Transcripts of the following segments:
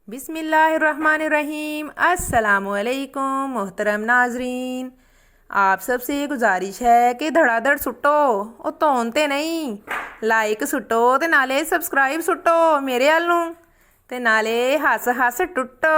बिस्मिल्लाहिर्रहमानिर्रहीम। अस्सलामुअलैकुम मोहतरम नाजरीन, आप सबसे गुजारिश है कि धड़ाधड़ सुट्टो और तोनते नहीं, लाइक सुट्टो ते नाले सब्सक्राइब सुट्टो मेरे आलू ते नाले हस हस टुट्टो।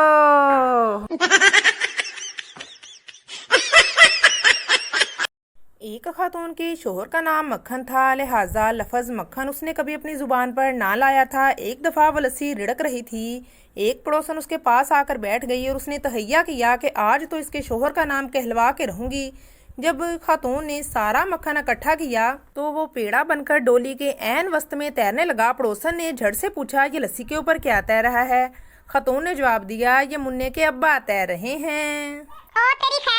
एक खातून के शोहर का नाम मक्खन था, लिहाजा लफ्ज़ मक्खन उसने कभी अपनी ज़ुबान पर ना लाया था। एक दफ़ा वो लस्सी रिड़क रही थी, एक पड़ोसन उसके पास आकर बैठ गई और उसने तहैया किया कि आज तो इसके शोहर का नाम कहलवा के रहूंगी। जब खातून ने सारा मक्खन इकट्ठा किया तो वो पेड़ा बनकर डोली के ऐन वस्त में तैरने लगा। पड़ोसन ने झट से पूछा, ये लस्सी के ऊपर क्या तैर रहा है? खातून ने जवाब दिया, ये मुन्ने के अब्बा तैर रहे हैं। ओ तेरी खैर।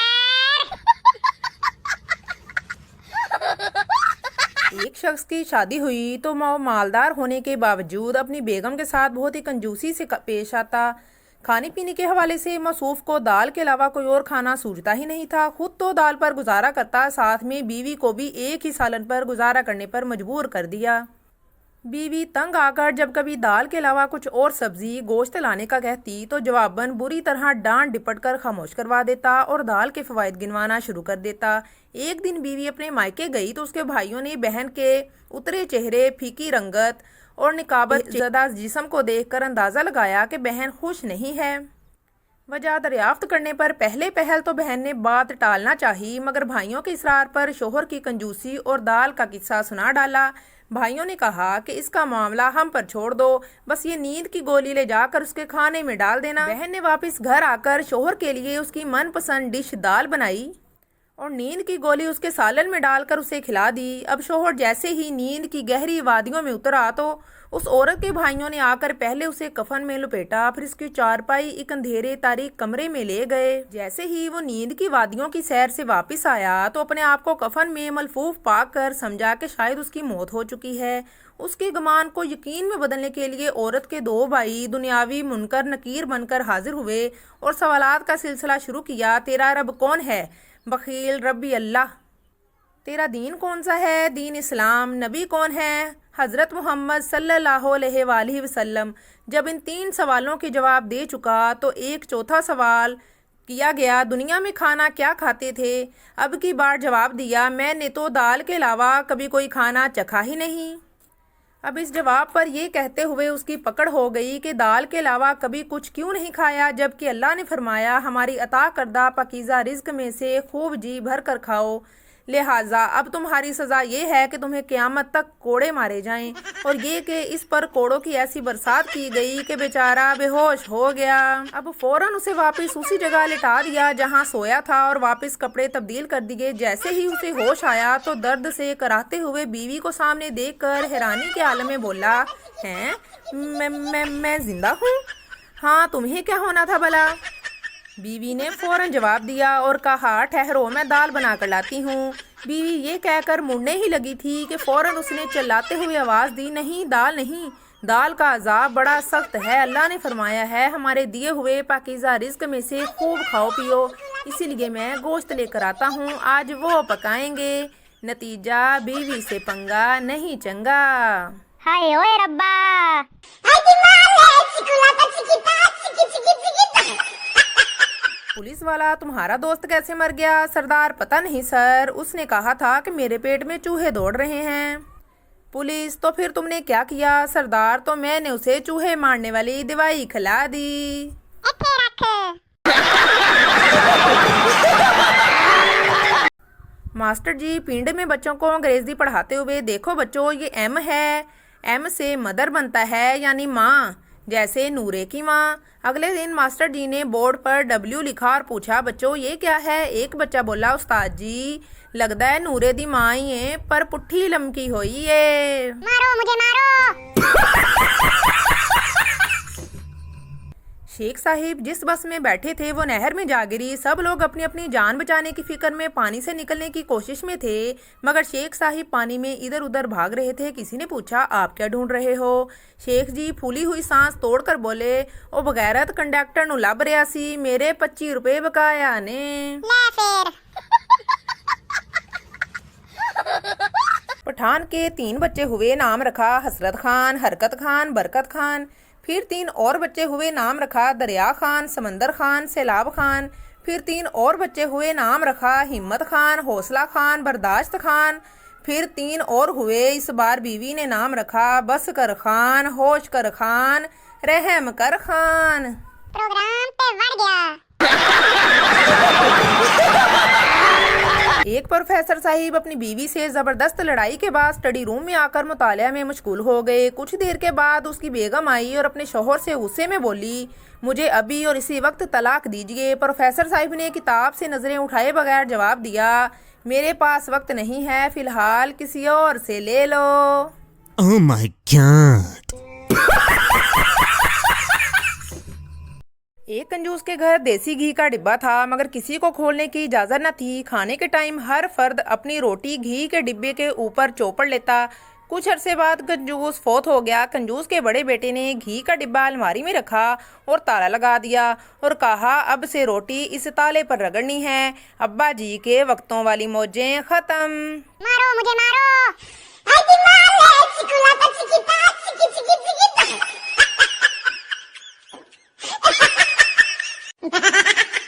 एक शख्स की शादी हुई तो वो मालदार होने के बावजूद अपनी बेगम के साथ बहुत ही कंजूसी से पेश आता। खाने पीने के हवाले से मसूफ को दाल के अलावा कोई और खाना सूझता ही नहीं था। खुद तो दाल पर गुजारा करता, साथ में बीवी को भी एक ही सालन पर गुजारा करने पर मजबूर कर दिया। बीवी तंग आकर जब कभी दाल के अलावा कुछ और सब्जी गोश्त लाने का कहती तो जवाबन बुरी तरह डांट डिपट कर खामोश करवा देता और दाल के फवायद गिनवाना शुरू कर देता। एक दिन बीवी अपने मायके गई तो उसके भाइयों ने बहन के उतरे चेहरे, फीकी रंगत और निकाबत ज़दा जिस्म को देखकर अंदाज़ा लगाया कि बहन खुश नहीं है। वजह दरियाफ्त करने पर पहले पहल तो बहन ने बात टालना चाहिए, मगर भाइयों के इसरार पर शोहर की कंजूसी और दाल का किस्सा सुना डाला। भाइयों ने कहा कि इसका मामला हम पर छोड़ दो, बस ये नींद की गोली ले जाकर उसके खाने में डाल देना। बहन ने वापस घर आकर शोहर के लिए उसकी मनपसंद डिश दाल बनाई और नींद की गोली उसके सालन में डालकर उसे खिला दी। अब शोहर जैसे ही नींद की गहरी वादियों में उतरा तो उस औरत के भाइयों ने आकर पहले उसे कफन में लपेटा, फिर उसकी चारपाई एक अंधेरे तारीक कमरे में ले गए। जैसे ही वो नींद की वादियों की सैर से वापस आया तो अपने आप को कफन में मलफूफ पाकर समझा कि शायद उसकी मौत हो चुकी है। उसके गुमान को यकीन में बदलने के लिए औरत के दो भाई दुनियावी मुनकर नकीर बनकर हाजिर हुए और सवालात का सिलसिला शुरू किया। तेरा रब कौन है? बखील, रब्बी अल्लाह। तेरा दीन कौन सा है? दीन इस्लाम। नबी कौन है? हज़रत मोहम्मद सल्लल्लाहु अलैहि वसल्लम। जब इन तीन सवालों के जवाब दे चुका तो एक चौथा सवाल किया गया, दुनिया में खाना क्या खाते थे? अब की बार जवाब दिया, मैंने तो दाल के अलावा कभी कोई खाना चखा ही नहीं। अब इस जवाब पर यह कहते हुए उसकी पकड़ हो गई कि दाल के अलावा कभी कुछ क्यों नहीं खाया, जबकि अल्लाह ने फरमाया, हमारी अता करदा पाकीज़ा रिज़्क में से खूब जी भर कर खाओ। लिहाजा अब तुम्हारी सज़ा ये है कि तुम्हें क़यामत तक कोड़े मारे जाएं, और ये कि इस पर कोड़ों की ऐसी बरसात की गई कि बेचारा बेहोश हो गया। अब फौरन उसे वापस उसी जगह लिटा दिया जहां सोया था और वापस कपड़े तब्दील कर दिए। जैसे ही उसे होश आया तो दर्द से कराहते हुए बीवी को सामने देखकर हैरानी के आलम में बोला, हैं मैं जिंदा हूँ? हाँ, तुम्हें क्या होना था भला? बीवी ने फौरन जवाब दिया और कहा, ठहरो मैं दाल बना कर लाती हूँ। बीवी ये कहकर मुड़ने ही लगी थी कि फौरन उसने चिल्लाते हुए आवाज़ दी, नहीं दाल नहीं, दाल का अजाब बड़ा सख्त है। अल्लाह ने फरमाया है, हमारे दिए हुए पाकीज़ा रिज़्क में से खूब खाओ पियो, इसीलिए मैं गोश्त लेकर आता हूँ, आज वो पकाएंगे। नतीजा बीवी से पंगा नहीं चंगा। हाय ओए रब्बा। पुलिस वाला, तुम्हारा दोस्त कैसे मर गया? सरदार, पता नहीं सर, उसने कहा था कि मेरे पेट में चूहे दौड़ रहे हैं। पुलिस, तो फिर तुमने क्या किया? सरदार, तो मैंने उसे चूहे मारने वाली दवाई खिला दी। मास्टर जी पिंड में बच्चों को अंग्रेजी पढ़ाते हुए, देखो बच्चों ये एम है, एम से मदर बनता है यानी माँ, जैसे नूरे की माँ। अगले दिन मास्टर जी ने बोर्ड पर डब्ल्यू लिखा और पूछा, बच्चों ये क्या है? एक बच्चा बोला, उस्ताद जी लगता है नूरे दी माँ ही है, पर पुट्ठी लमकी हुई है। मारो मुझे मारो। शेख साहिब जिस बस में बैठे थे वो नहर में जा गिरी। सब लोग अपनी अपनी जान बचाने की फिक्र में पानी से निकलने की कोशिश में थे, मगर शेख साहिब पानी में इधर उधर भाग रहे थे। किसी ने पूछा, आप क्या ढूंढ रहे हो? शेख जी फूली हुई सांस तोड़कर बोले, ओ बगैरत कंडक्टर नु लब रहा सी, मेरे 25 रुपए बकाया ने। पठान के 3 बच्चे हुए, नाम रखा हसरत खान, हरकत खान, बरकत खान। پھر 3 اور بچے ہوئے، نام رکھا دریا خان، سمندر خان، سیلاب خان۔ پھر 3 اور بچے ہوئے، نام رکھا ہمت خان، حوصلہ خان، برداشت خان۔ پھر 3 اور ہوئے، اس بار بیوی نے نام رکھا بس کر خان، ہوش کر خان، رحم کر خان۔ پروگرام تے وڑ گیا۔ ایک پروفیسر صاحب اپنی بیوی سے زبردست لڑائی کے بعد اسٹڈی روم میں آ کر مطالعہ میں مشغول ہو گئے۔ کچھ دیر کے بعد اس کی بیگم آئی اور اپنے شوہر سے غصے میں بولی، مجھے ابھی اور اسی وقت طلاق دیجیے۔ پروفیسر صاحب نے کتاب سے نظریں اٹھائے بغیر جواب دیا، میرے پاس وقت نہیں ہے، فی الحال کسی اور سے لے لو۔ Oh my God! ایک کنجوس کے گھر دیسی گھی کا ڈبہ تھا، مگر کسی کو کھولنے کی اجازت نہ تھی۔ کھانے کے ٹائم ہر فرد اپنی روٹی گھی کے ڈبے کے اوپر چوپڑ لیتا۔ کچھ عرصے بعد کنجوس فوت ہو گیا۔ کنجوس کے بڑے بیٹے نے گھی کا ڈبہ الماری میں رکھا اور تالا لگا دیا اور کہا، اب سے روٹی اس تالے پر رگڑنی ہے۔ ابا جی کے وقتوں والی موجیں ختم۔ مارو مجھے، مارو۔